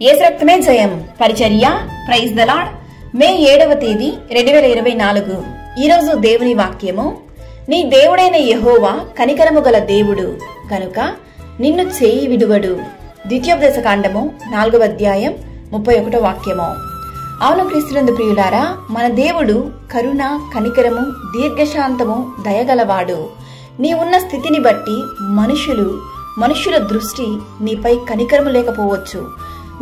యేసు రక్తమే జయం పరిచర్య. Praise the lord. మే 7వ తేదీ 2024. ఈరోజు దేవుని వాక్యము, నీ దేవుడైన యెహోవా కనికరము గల దేవుడు కనుక నిన్ను చేయి విడువడు. ద్వితీయోపదేశకాండము 4వ అధ్యాయం 31వ వాక్యము. అవును క్రీస్తునందు ప్రియులారా, మన దేవుడు కరుణ, కనికరము, దీర్ఘశాంతము, దయగలవాడు. నీవున్న స్థితిని బట్టి మనుషుల దృష్టి నీపై కనికరము లేకపోవచ్చు.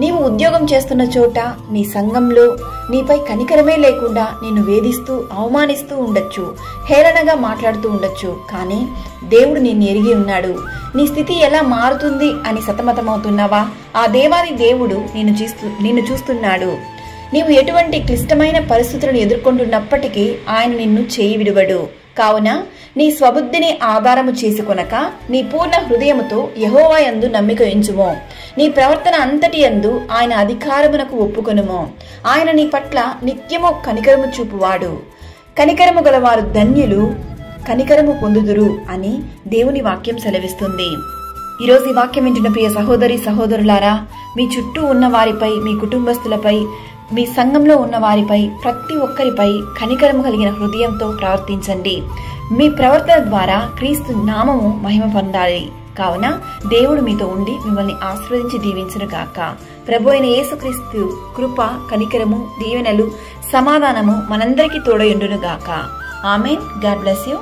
నీవు ఉద్యోగం చేస్తున్న చోట, నీ సంఘంలో నీపై కనికరమే లేకుండా నిన్ను వేధిస్తూ అవమానిస్తూ ఉండొచ్చు, హేళనగా మాట్లాడుతూ ఉండొచ్చు. కానీ దేవుడు నిన్ను ఎరిగి ఉన్నాడు. నీ స్థితి ఎలా మారుతుంది అని సతమతమవుతున్నావా? ఆ దేవాది దేవుడు నిన్ను చూస్తున్నాడు. నీవు ఎటువంటి క్లిష్టమైన పరిస్థితులను ఎదుర్కొంటున్నప్పటికీ ఆయన నిన్ను చేయి విడువడు. కావున నీ స్వబుద్ధిని ఆధారము చేసుకొనక నీ పూర్ణ హృదయముతో యెహోవా యందు నమ్మిక ఉంచుము. నీ ప్రవర్తన అంతటి యందు ఆయన అధికారమునకు ఒప్పుకొనుము. ఆయన నీ పట్ల నిత్యము కనికరము చూపువాడు. కనికరము గలవారు ధన్యులు, కనికరము పొందుదురు అని దేవుని వాక్యం సెలవిస్తుంది. ఈరోజు ఈ వాక్యం వింటున్న ప్రియ సహోదరి సహోదరులారా, మీ చుట్టూ ఉన్న వారిపై, మీ కుటుంబస్తులపై, మీ సంఘంలో ఉన్న వారిపై, ప్రతి ఒక్కరిపై కనికరము కలిగిన హృదయంతో ప్రవర్తించండి. మీ ప్రవర్తన ద్వారా క్రీస్తు నామము మహిమ పొందాలి. కావున దేవుడు మీతో ఉండి మిమ్మల్ని ఆశీర్వదించి దీవించును గాక. ప్రభు అయిన యేసుక్రీస్తు కృప, కనికరము, దీవెనలు, సమాధానము మనందరికీ తోడయుండును గాక. ఆమేన్. God bless you.